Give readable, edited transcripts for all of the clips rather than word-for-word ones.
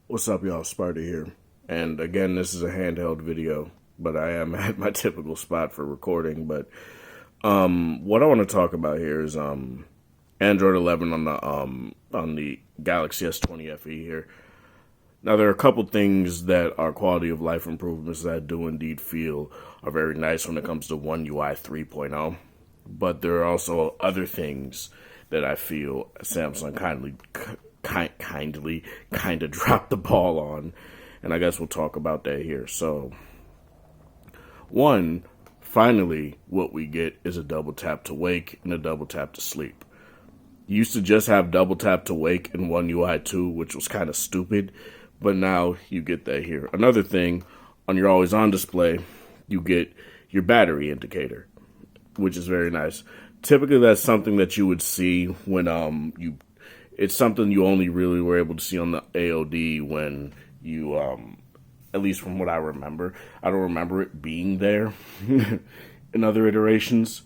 What's up, y'all? Sparta here. And again, this is a handheld video, but I am at my typical spot for recording. But what I want to talk about here is Android 11 on the Galaxy S20FE here. Now, there are a couple things that are quality of life improvements that I do indeed feel are very nice when it comes to One UI 3.0. But there are also other things that I feel Samsung kind of dropped the ball on, and I guess we'll talk about that here. So, one, finally, what we get is a double tap to wake and a double tap to sleep. You used to just have double tap to wake in One UI 2, which was kind of stupid, but now you get that here. Another thing, on your always on display, you get your battery indicator, which is very nice. Typically, that's something that you would see when it's something you only really were able to see on the AOD when you, at least from what I remember. I don't remember it being there in other iterations.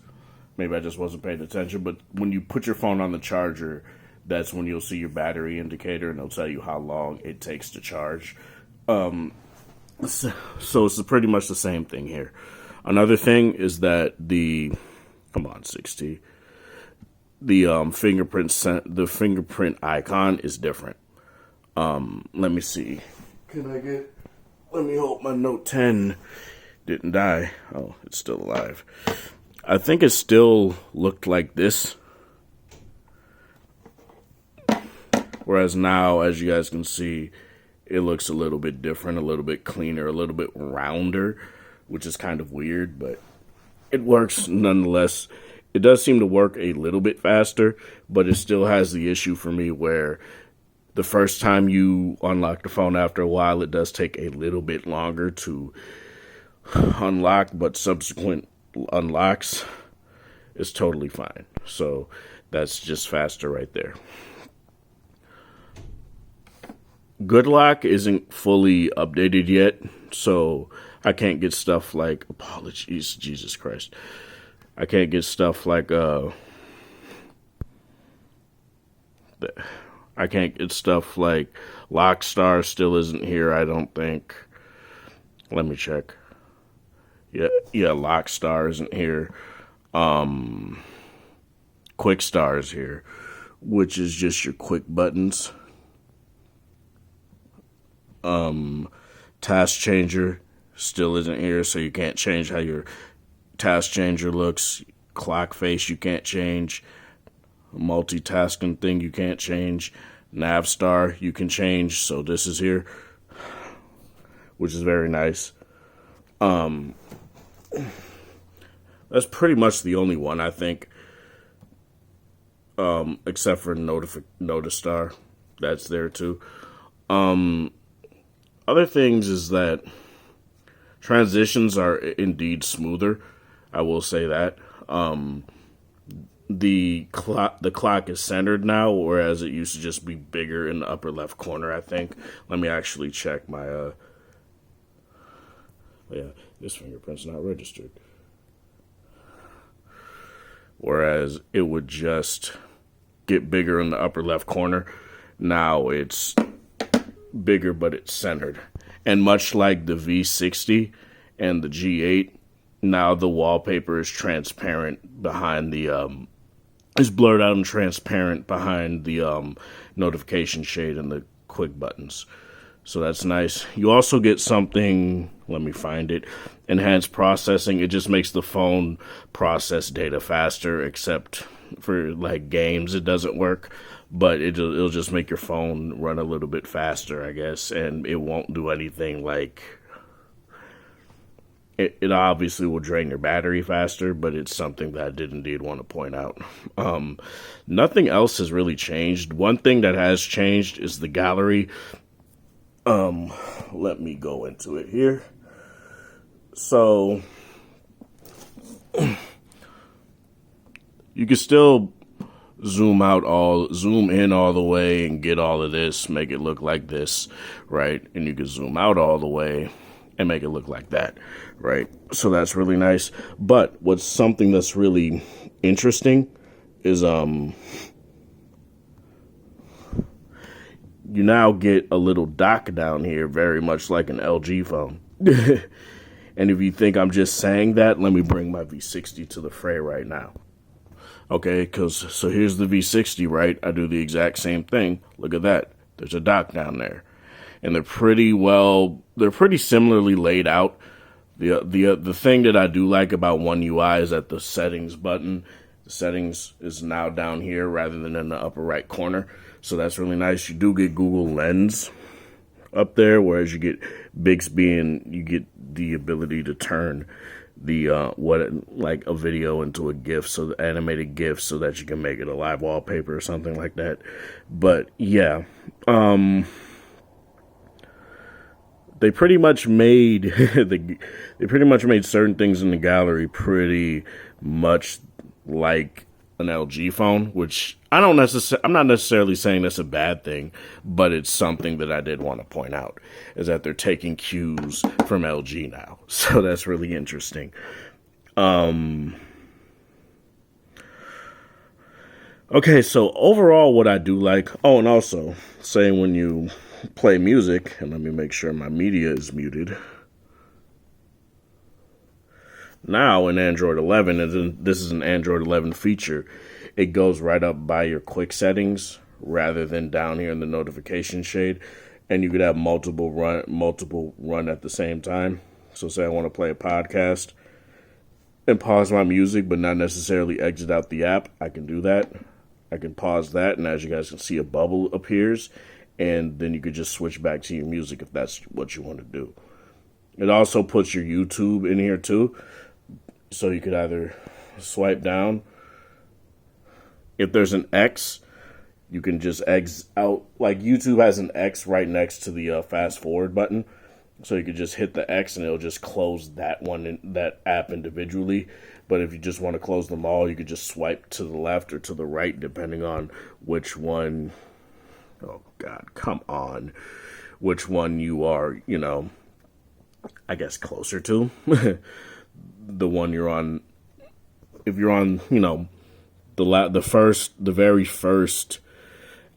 Maybe I just wasn't paying attention. But when you put your phone on the charger, that's when you'll see your battery indicator, and it'll tell you how long it takes to charge. So it's pretty much the same thing here. Another thing is that come on, 6T. The fingerprint icon is different. Let me see. Let me hope my Note 10 didn't die. Oh, it's still alive. I think it still looked like this. Whereas now, as you guys can see, it looks a little bit different, a little bit cleaner, a little bit rounder, which is kind of weird, but it works nonetheless. It does seem to work a little bit faster, but it still has the issue for me where the first time you unlock the phone after a while, it does take a little bit longer to unlock, but subsequent unlocks is totally fine. So that's just faster right there. Good Lock isn't fully updated yet, so I can't get stuff like, apologies, Jesus Christ. I can't get stuff like, I can't get stuff like Lockstar still isn't here, I don't think. Let me check. Yeah, Lockstar isn't here. Quick Star is here, which is just your quick buttons. Task Changer still isn't here, so you can't change how your task changer looks. Clock face you can't change. Multitasking thing you can't change. Navstar you can change, so this is here, which is very nice. That's pretty much the only one, I think, except for Notistar. That's there too. Other things is that transitions are indeed smoother. I will say that. The clock is centered now, whereas it used to just be bigger in the upper left corner, I think. Let me actually check my, yeah, this fingerprint's not registered. Whereas it would just get bigger in the upper left corner. Now it's bigger, but it's centered. And much like the V60 and the G8, now the wallpaper is transparent behind the, is blurred out and transparent behind the notification shade and the quick buttons. So that's nice. You also get something, let me find it, enhanced processing. It just makes the phone process data faster, except for like games it doesn't work. But it'll just make your phone run a little bit faster, I guess, and it won't do anything like... It obviously will drain your battery faster, but it's something that I did indeed want to point out. Nothing else has really changed. One thing that has changed is the gallery. Let me go into it here. So, you can still zoom in all the way and get all of this, make it look like this, right? And you can zoom out all the way and make it look like that, right? So that's really nice. But what's something that's really interesting is you now get a little dock down here, very much like an LG phone. And if you think I'm just saying that, let me bring my V60 to the fray right now. Okay, so here's the V60, right? I do the exact same thing. Look at that. There's a dock down there. And they're pretty similarly laid out. The thing that I do like about One UI is that the settings button, the settings is now down here rather than in the upper right corner. So that's really nice. You do get Google Lens up there, whereas you get Bixby and you get the ability to turn the like a video into a GIF, so the animated GIF, so that you can make it a live wallpaper or something like that. But yeah, they pretty much made they pretty much made certain things in the gallery pretty much like an LG phone, which I'm not necessarily saying that's a bad thing, but it's something that I did want to point out, is that they're taking cues from LG now. So that's really interesting. Okay, so overall what I do like, oh, and also saying when you play music, and let me make sure my media is muted. Now in Android 11, and this is an Android 11 feature, it goes right up by your quick settings rather than down here in the notification shade, and you could have multiple run at the same time. So say I want to play a podcast and pause my music but not necessarily exit out the app, I can do that. I can pause that, and as you guys can see, a bubble appears, and then you could just switch back to your music if that's what you want to do. It also puts your YouTube in here too. So you could either swipe down. If there's an X, you can just X out. Like YouTube has an X right next to the fast forward button. So you could just hit the X and it'll just close that that app individually. But if you just want to close them all, you could just swipe to the left or to the right, depending on which one. Oh God, come on. Which one you are, I guess closer to. The one you're on, if you're on, the very first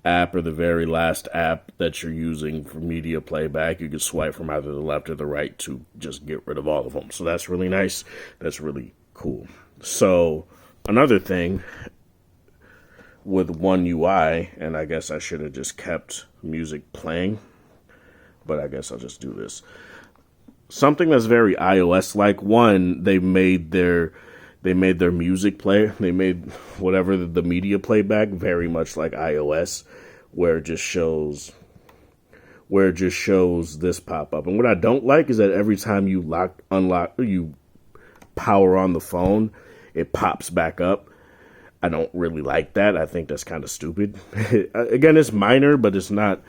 app or the very last app that you're using for media playback, you can swipe from either the left or the right to just get rid of all of them. So that's really nice. That's really cool. So another thing with One UI, and I guess I should have just kept music playing, but I guess I'll just do this. Something that's very iOS-like. One, they made their music player. They made whatever the media playback very much like iOS, where it just shows this pop up. And what I don't like is that every time you you power on the phone, it pops back up. I don't really like that. I think that's kind of stupid. Again, it's minor, but it's not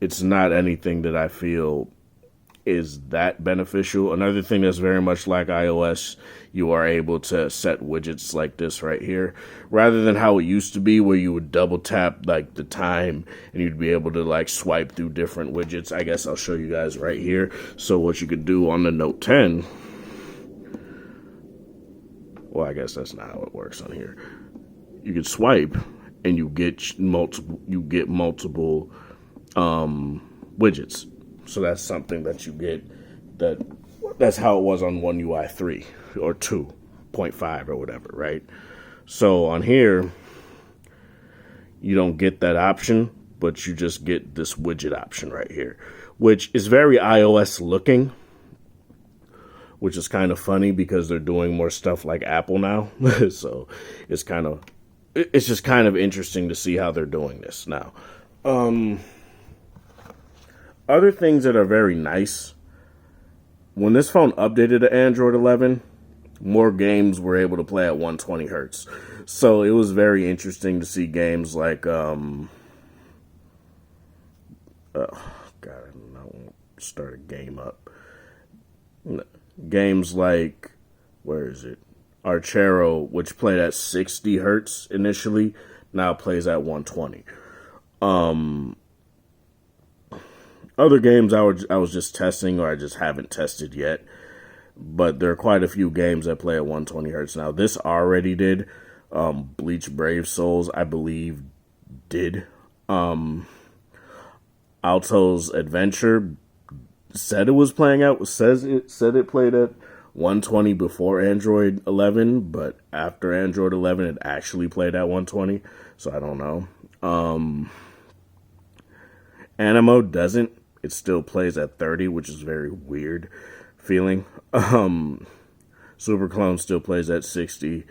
anything that I feel is that beneficial. Another thing that's very much like iOS, you are able to set widgets like this right here, rather than how it used to be where you would double tap like the time and you'd be able to like swipe through different widgets. I guess I'll show you guys right here. So what you could do on the Note 10, well, I guess that's not how it works on here. You could swipe and you get multiple widgets. So that's something that you get. That's how it was on One UI 3 or 2.5 or whatever, right? So on here, you don't get that option, but you just get this widget option right here, which is very iOS looking, which is kind of funny because they're doing more stuff like Apple now. So it's just kind of interesting to see how they're doing this now. Other things that are very nice, when this phone updated to Android 11, more games were able to play at 120 hertz. So it was very interesting to see games like, God, I won't start a game up. Games like, where is it? Archero, which played at 60 hertz initially, now plays at 120. Other games I was just testing, or I just haven't tested yet, but there are quite a few games that play at 120 hertz now. This already did. Bleach Brave Souls, I believe, did. Alto's Adventure said it was playing out. Said it played at 120 before Android 11, but after Android 11, it actually played at 120. So I don't know. Animo doesn't. It still plays at 30, which is very weird feeling. Superclone still plays at 60.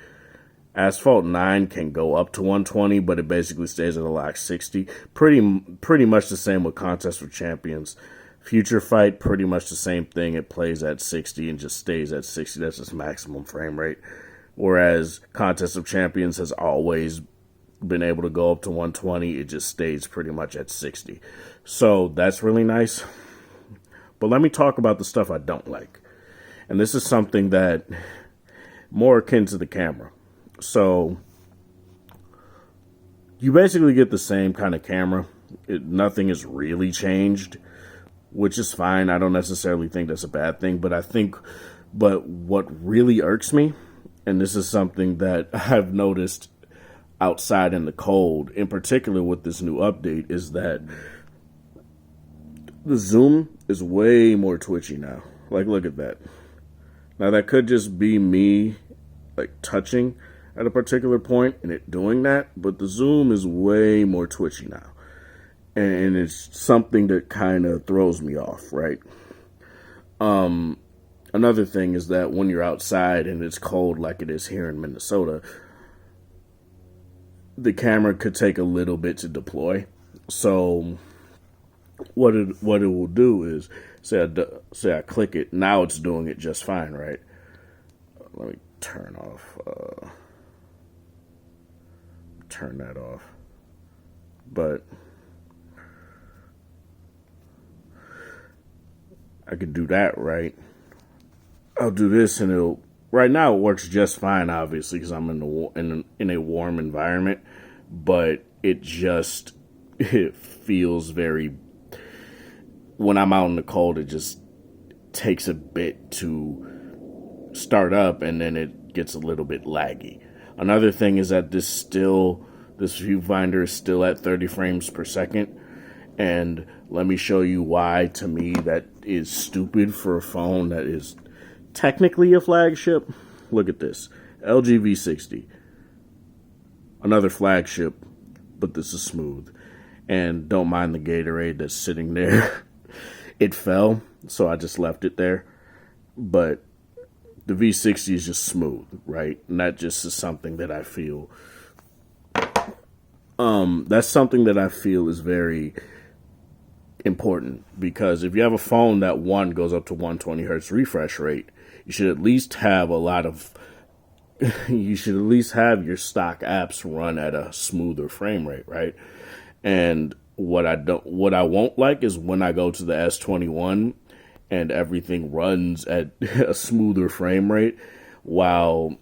Asphalt 9 can go up to 120, but it basically stays at a lock 60. Pretty much the same with Contest for Champions. Future Fight, pretty much the same thing. It plays at 60 and just stays at 60. That's its maximum frame rate. Whereas Contest of Champions has always been able to go up to 120. It just stays pretty much at 60. So that's really nice. But let me talk about the stuff I don't like. And this is something that more akin to the camera. So you basically get the same kind of camera. Nothing is really changed, which is fine. I don't necessarily think that's a bad thing, but what really irks me, and this is something that I've noticed outside in the cold, in particular with this new update, is that the zoom is way more twitchy now. Like, look at that. Now, that could just be me, like, touching at a particular point and it doing that, but the zoom is way more twitchy now. And it's something that kind of throws me off, right? Another thing is that when you're outside and it's cold like it is here in Minnesota, the camera could take a little bit to deploy. So what it will do is, say I click it, now it's doing it just fine, right? Let me turn that off. But I could do that, right? I'll do this and right now it works just fine, obviously, because I'm in a warm environment, but it feels very, when I'm out in the cold, it just takes a bit to start up and then it gets a little bit laggy. Another thing is that this viewfinder is still at 30 frames per second. And let me show you why, to me, that is stupid for a phone that is technically a flagship. Look at this. LG V60. Another flagship, but this is smooth. And don't mind the Gatorade that's sitting there. It fell, so I just left it there. But the V60 is just smooth, right? And that just is something that I feel... that's something that I feel is very important, because if you have a phone that goes up to 120 hertz refresh rate, you should at least have you should at least have your stock apps run at a smoother frame rate, right? And what I won't like is when I go to the S21 and everything runs at a smoother frame rate while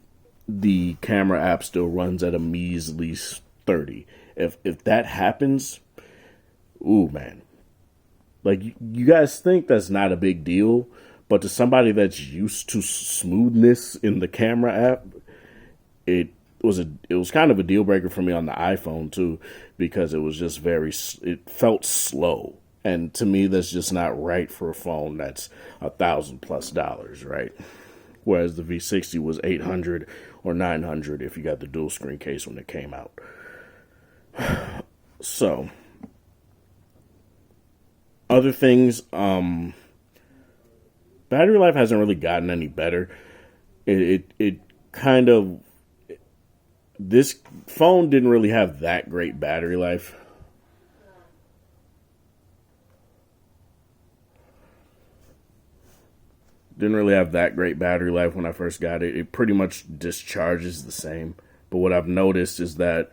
the camera app still runs at a measly 30. If that happens, ooh, man. Like, you guys think that's not a big deal, but to somebody that's used to smoothness in the camera app, it was kind of a deal breaker for me on the iPhone too, because it was just it felt slow. And to me, that's just not right for a phone that's $1,000+ right? Whereas the V60 was $800 or $900 if you got the dual screen case when it came out. So, other things, battery life hasn't really gotten any better. It kind of, this phone didn't really have that great battery life. Didn't really have that great battery life when I first got it. It pretty much discharges the same. But what I've noticed is that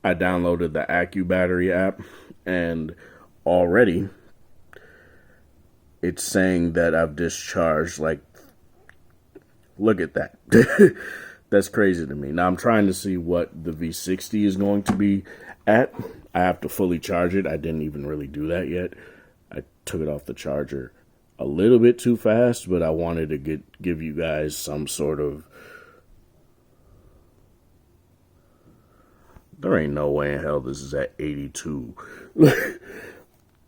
I downloaded the AccuBattery app, and already it's saying that I've discharged, like, look at that. That's crazy to me. Now I'm trying to see what the V60 is going to be at. I have to fully charge it. I didn't even really do that yet. I took it off the charger a little bit too fast, but I wanted to give you guys some sort of... There ain't no way in hell this is at 82.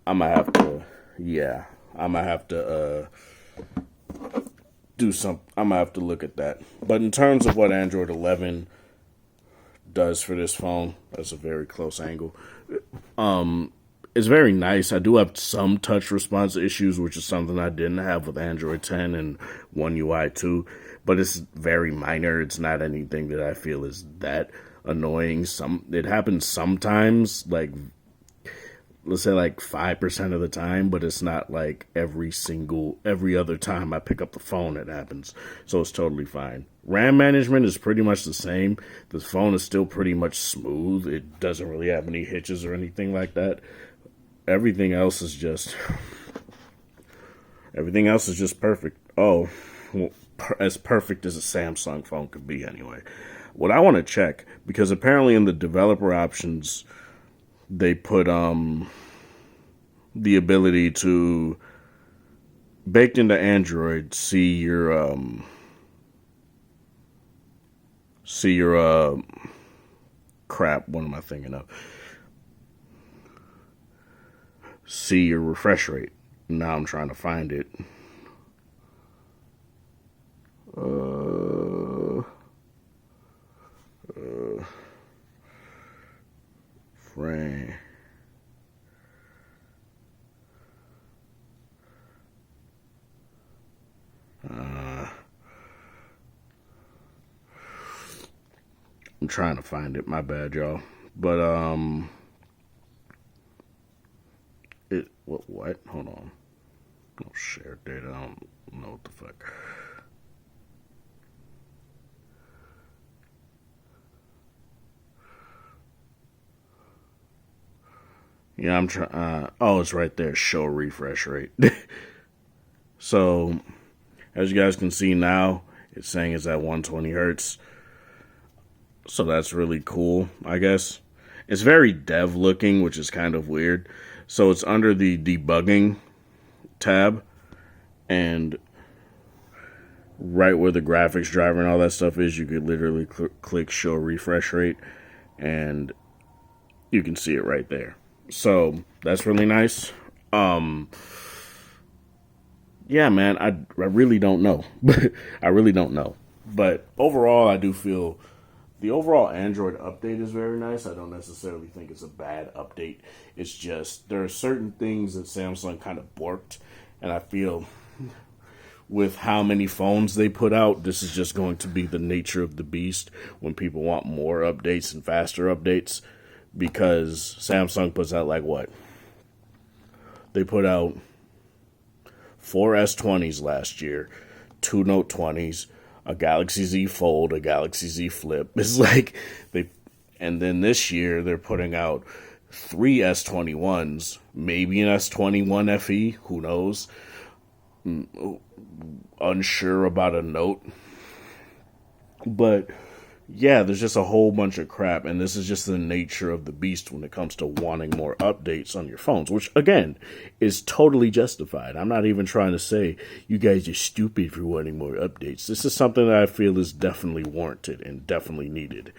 I'm gonna have to, yeah, I'm gonna have to do some. I'm gonna have to look at that. But in terms of what Android 11 does for this phone, that's a very close angle. It's very nice. I do have some touch response issues, which is something I didn't have with Android 10 and One UI 2, but it's very minor. It's not anything that I feel is that annoying. It happens sometimes, like let's say like 5% of the time, but it's not like every other time I pick up the phone it happens. So it's totally fine. RAM management is pretty much the same. The phone is still pretty much smooth. It doesn't really have any hitches or anything like that. Everything else is just perfect. Oh, well, as perfect as a Samsung phone could be anyway. What I want to check, because apparently in the developer options they put the ability to, baked into Android, see your crap, what am I thinking of? See your refresh rate. Now I'm trying to find it. Frame. I'm trying to find it. My bad, y'all. But what? Hold on. No share data. I don't know what the fuck. Yeah, I'm trying. Oh, it's right there. Show refresh rate. So, as you guys can see now, it's saying it's at 120 hertz. So that's really cool, I guess. It's very dev looking, which is kind of weird. So it's under the debugging tab, and right where the graphics driver and all that stuff is, you could literally click show refresh rate, and you can see it right there. So that's really nice. Yeah, man, I really don't know. I really don't know. But overall, I do feel the overall Android update is very nice. I don't necessarily think it's a bad update. It's just there are certain things that Samsung kind of borked, and I feel with how many phones they put out, this is just going to be the nature of the beast when people want more updates and faster updates, because Samsung puts out like what? They put out 4 S20s last year, 2 Note 20s, a Galaxy Z Fold, a Galaxy Z Flip. It's like and then this year they're putting out 3 S21s, maybe an S21FE, who knows? Unsure about a Note. But yeah, there's just a whole bunch of crap, and this is just the nature of the beast when it comes to wanting more updates on your phones, which, again, is totally justified. I'm not even trying to say you guys are stupid for wanting more updates. This is something that I feel is definitely warranted and definitely needed,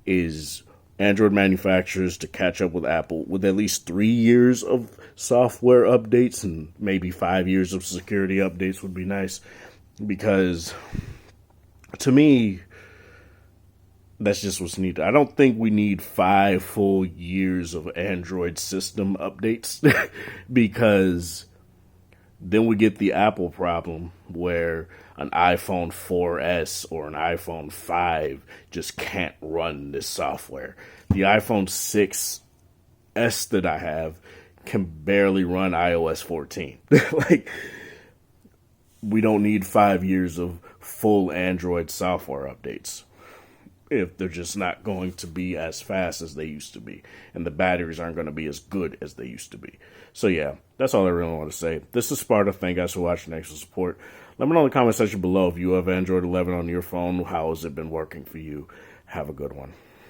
is Android manufacturers to catch up with Apple with at least 3 years of software updates, and maybe 5 years of security updates would be nice, because to me, that's just what's needed. I don't think we need 5 full years of Android system updates because then we get the Apple problem where an iPhone 4S or an iPhone 5 just can't run this software. The iPhone 6S that I have can barely run iOS 14. Like, we don't need 5 years of full Android software updates if they're just not going to be as fast as they used to be, and the batteries aren't going to be as good as they used to be. So yeah, that's all I really want to say. This is Sparta. Thank you guys for watching. Thanks for support. Let me know in the comment section below if you have Android 11 on your phone. How has it been working for you? Have a good one.